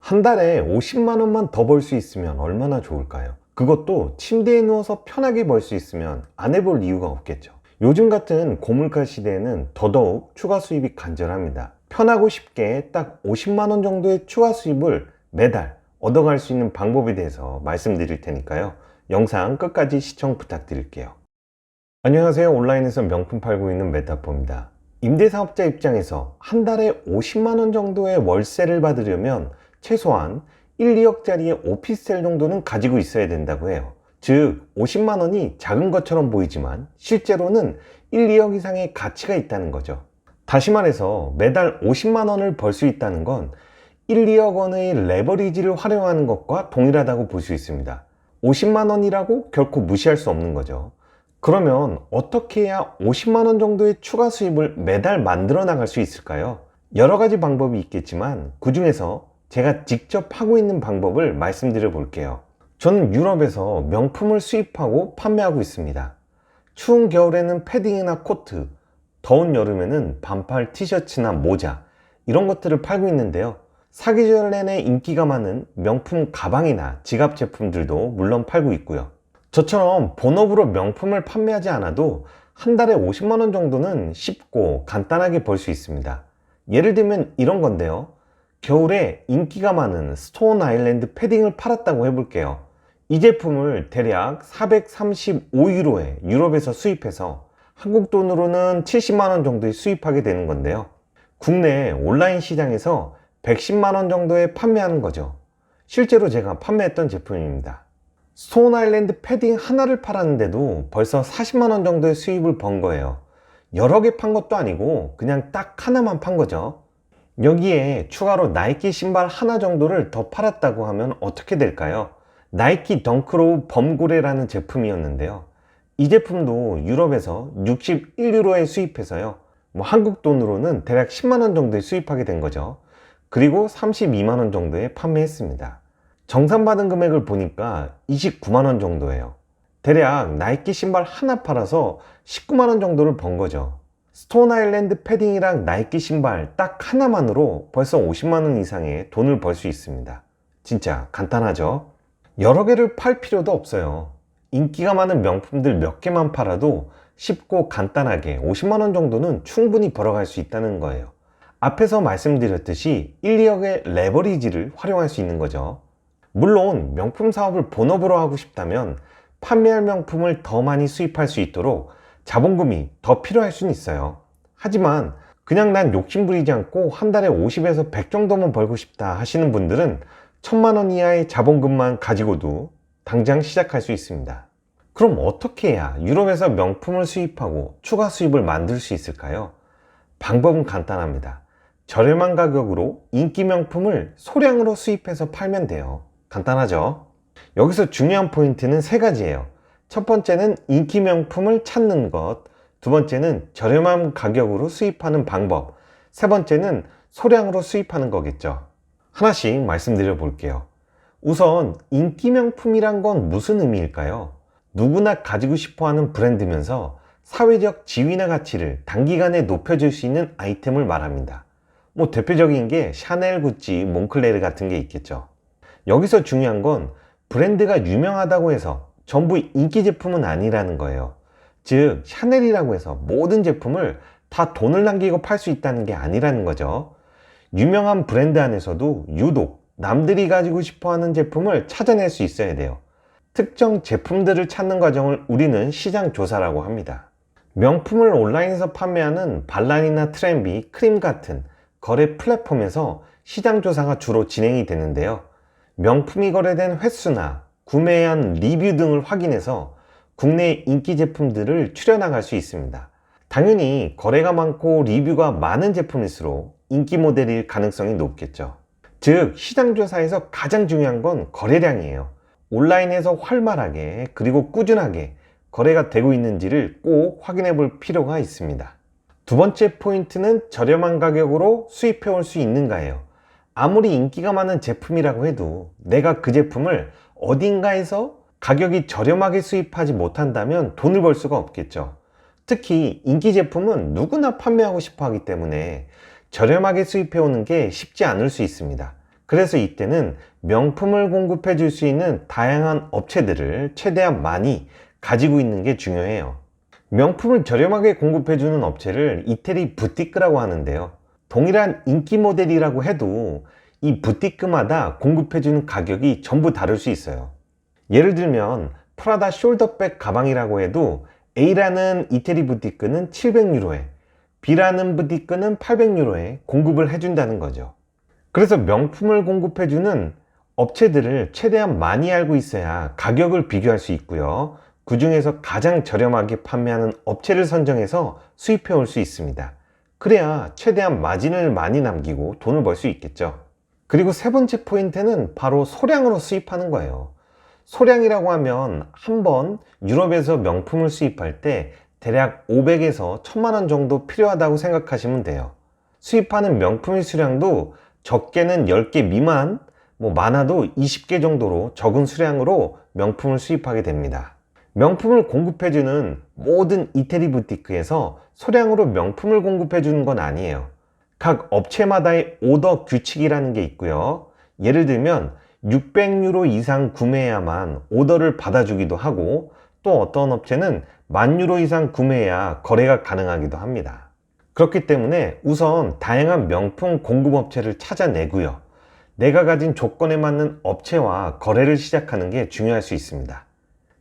한 달에 50만 원만 더 벌 수 있으면 얼마나 좋을까요? 그것도 침대에 누워서 편하게 벌 수 있으면 안 해볼 이유가 없겠죠. 요즘 같은 고물가 시대에는 더더욱 추가 수입이 간절합니다. 편하고 쉽게 딱 50만 원 정도의 추가 수입을 매달 얻어갈 수 있는 방법에 대해서 말씀드릴 테니까요. 영상 끝까지 시청 부탁드릴게요. 안녕하세요. 온라인에서 명품 팔고 있는 메타포입니다. 임대사업자 입장에서 한 달에 50만 원 정도의 월세를 받으려면 최소한 1, 2억짜리의 오피스텔 정도는 가지고 있어야 된다고 해요. 즉 50만 원이 작은 것처럼 보이지만 실제로는 1, 2억 이상의 가치가 있다는 거죠. 다시 말해서 매달 50만 원을 벌 수 있다는 건 1, 2억 원의 레버리지를 활용하는 것과 동일하다고 볼 수 있습니다. 50만 원이라고 결코 무시할 수 없는 거죠. 그러면 어떻게 해야 50만 원 정도의 추가 수입을 매달 만들어 나갈 수 있을까요? 여러 가지 방법이 있겠지만 그 중에서 제가 직접 하고 있는 방법을 말씀드려 볼게요. 저는 유럽에서 명품을 수입하고 판매하고 있습니다. 추운 겨울에는 패딩이나 코트, 더운 여름에는 반팔 티셔츠나 모자, 이런 것들을 팔고 있는데요. 사계절 내내 인기가 많은 명품 가방이나 지갑 제품들도 물론 팔고 있고요. 저처럼 본업으로 명품을 판매하지 않아도 한 달에 50만 원 정도는 쉽고 간단하게 벌 수 있습니다. 예를 들면 이런 건데요. 겨울에 인기가 많은 스톤 아일랜드 패딩을 팔았다고 해볼게요. 이 제품을 대략 435유로에 유럽에서 수입해서 한국 돈으로는 70만 원 정도에 수입하게 되는 건데요. 국내 온라인 시장에서 110만 원 정도에 판매하는 거죠. 실제로 제가 판매했던 제품입니다. 스톤 아일랜드 패딩 하나를 팔았는데도 벌써 40만 원 정도의 수입을 번 거예요. 여러 개 판 것도 아니고 그냥 딱 하나만 판 거죠. 여기에 추가로 나이키 신발 하나 정도를 더 팔았다고 하면 어떻게 될까요? 나이키 덩크로우 범고래라는 제품이었는데요. 이 제품도 유럽에서 61유로에 수입해서요. 한국 돈으로는 대략 10만 원 정도에 수입하게 된 거죠. 그리고 32만 원 정도에 판매했습니다. 정산받은 금액을 보니까 29만 원 정도예요. 대략 나이키 신발 하나 팔아서 19만 원 정도를 번 거죠. 스톤 아일랜드 패딩이랑 나이키 신발 딱 하나만으로 벌써 50만 원 이상의 돈을 벌 수 있습니다. 진짜 간단하죠? 여러 개를 팔 필요도 없어요. 인기가 많은 명품들 몇 개만 팔아도 쉽고 간단하게 50만 원 정도는 충분히 벌어갈 수 있다는 거예요. 앞에서 말씀드렸듯이 1, 2억의 레버리지를 활용할 수 있는 거죠. 물론 명품 사업을 본업으로 하고 싶다면 판매할 명품을 더 많이 수입할 수 있도록 자본금이 더 필요할 수는 있어요. 하지만 그냥 난 욕심 부리지 않고 한 달에 50에서 100 정도만 벌고 싶다 하시는 분들은 1000만 원 이하의 자본금만 가지고도 당장 시작할 수 있습니다. 그럼 어떻게 해야 유럽에서 명품을 수입하고 추가 수입을 만들 수 있을까요? 방법은 간단합니다. 저렴한 가격으로 인기 명품을 소량으로 수입해서 팔면 돼요. 간단하죠? 여기서 중요한 포인트는 세 가지예요. 첫 번째는 인기 명품을 찾는 것, 두 번째는 저렴한 가격으로 수입하는 방법, 세 번째는 소량으로 수입하는 거겠죠. 하나씩 말씀드려 볼게요. 우선 인기 명품이란 건 무슨 의미일까요? 누구나 가지고 싶어 하는 브랜드면서 사회적 지위나 가치를 단기간에 높여줄 수 있는 아이템을 말합니다. 대표적인 게 샤넬, 구찌, 몽클레르 같은 게 있겠죠. 여기서 중요한 건 브랜드가 유명하다고 해서 전부 인기 제품은 아니라는 거예요. 즉 샤넬이라고 해서 모든 제품을 다 돈을 남기고 팔 수 있다는 게 아니라는 거죠. 유명한 브랜드 안에서도 유독 남들이 가지고 싶어하는 제품을 찾아낼 수 있어야 돼요. 특정 제품들을 찾는 과정을 우리는 시장 조사라고 합니다. 명품을 온라인에서 판매하는 발란이나 트렌비, 크림 같은 거래 플랫폼에서 시장 조사가 주로 진행이 되는데요. 명품이 거래된 횟수나 구매에 한 리뷰 등을 확인해서 국내 인기 제품들을 추려나갈 수 있습니다. 당연히 거래가 많고 리뷰가 많은 제품일수록 인기 모델일 가능성이 높겠죠. 즉 시장조사에서 가장 중요한 건 거래량이에요. 온라인에서 활발하게 그리고 꾸준하게 거래가 되고 있는지를 꼭 확인해 볼 필요가 있습니다. 두 번째 포인트는 저렴한 가격으로 수입해 올 수 있는가예요. 아무리 인기가 많은 제품이라고 해도 내가 그 제품을 어딘가에서 가격이 저렴하게 수입하지 못한다면 돈을 벌 수가 없겠죠. 특히 인기 제품은 누구나 판매하고 싶어 하기 때문에 저렴하게 수입해 오는 게 쉽지 않을 수 있습니다. 그래서 이때는 명품을 공급해 줄 수 있는 다양한 업체들을 최대한 많이 가지고 있는 게 중요해요. 명품을 저렴하게 공급해 주는 업체를 이태리 부티크라고 하는데요. 동일한 인기 모델이라고 해도 이 부티크마다 공급해 주는 가격이 전부 다를 수 있어요. 예를 들면 프라다 숄더백 가방이라고 해도 A라는 이태리 부티크는 700유로에, B라는 부티크는 800유로에 공급을 해준다는 거죠. 그래서 명품을 공급해주는 업체들을 최대한 많이 알고 있어야 가격을 비교할 수 있고요. 그 중에서 가장 저렴하게 판매하는 업체를 선정해서 수입해 올 수 있습니다. 그래야 최대한 마진을 많이 남기고 돈을 벌 수 있겠죠. 그리고 세 번째 포인트는 바로 소량으로 수입하는 거예요. 소량이라고 하면 한 번 유럽에서 명품을 수입할 때 대략 500에서 1000만 원 정도 필요하다고 생각하시면 돼요. 수입하는 명품의 수량도 적게는 10개 미만, 많아도 20개 정도로 적은 수량으로 명품을 수입하게 됩니다. 명품을 공급해주는 모든 이태리 부티크에서 소량으로 명품을 공급해주는 건 아니에요. 각 업체마다의 오더 규칙이라는 게 있고요. 예를 들면 600유로 이상 구매해야만 오더를 받아주기도 하고, 또 어떤 업체는 10,000유로 이상 구매해야 거래가 가능하기도 합니다. 그렇기 때문에 우선 다양한 명품 공급업체를 찾아내고요. 내가 가진 조건에 맞는 업체와 거래를 시작하는 게 중요할 수 있습니다.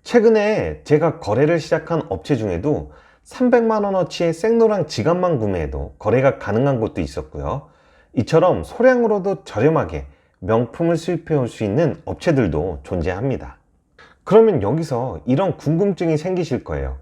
최근에 제가 거래를 시작한 업체 중에도 300만원어치의 생로랑 지갑만 구매해도 거래가 가능한 곳도 있었고요. 이처럼 소량으로도 저렴하게 명품을 수입해 올 수 있는 업체들도 존재합니다. 그러면 여기서 이런 궁금증이 생기실 거예요.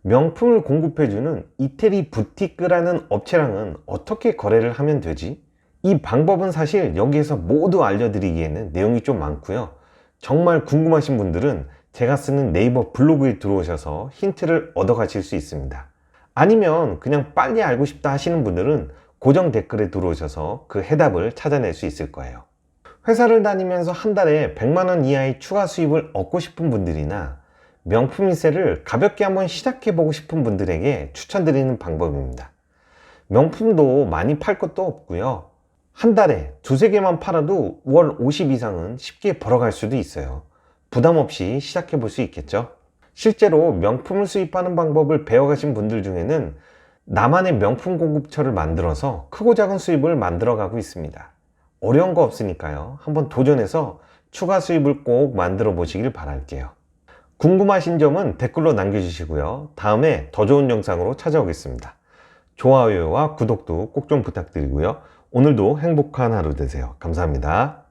명품을 공급해주는 이태리 부티크라는 업체랑은 어떻게 거래를 하면 되지? 이 방법은 사실 여기에서 모두 알려드리기에는 내용이 좀 많고요. 정말 궁금하신 분들은 제가 쓰는 네이버 블로그에 들어오셔서 힌트를 얻어 가실 수 있습니다. 아니면 그냥 빨리 알고 싶다 하시는 분들은 고정 댓글에 들어오셔서 그 해답을 찾아낼 수 있을 거예요. 회사를 다니면서 한 달에 100만원 이하의 추가 수입을 얻고 싶은 분들이나 명품 일세를 가볍게 한번 시작해 보고 싶은 분들에게 추천드리는 방법입니다. 명품도 많이 팔 것도 없고요. 한 달에 두세 개만 팔아도 월 50 이상은 쉽게 벌어갈 수도 있어요. 부담 없이 시작해 볼 수 있겠죠. 실제로 명품을 수입하는 방법을 배워가신 분들 중에는 나만의 명품 공급처를 만들어서 크고 작은 수입을 만들어 가고 있습니다. 어려운 거 없으니까요. 한번 도전해서 추가 수입을 꼭 만들어 보시길 바랄게요. 궁금하신 점은 댓글로 남겨주시고요. 다음에 더 좋은 영상으로 찾아오겠습니다. 좋아요와 구독도 꼭 좀 부탁드리고요. 오늘도 행복한 하루 되세요. 감사합니다.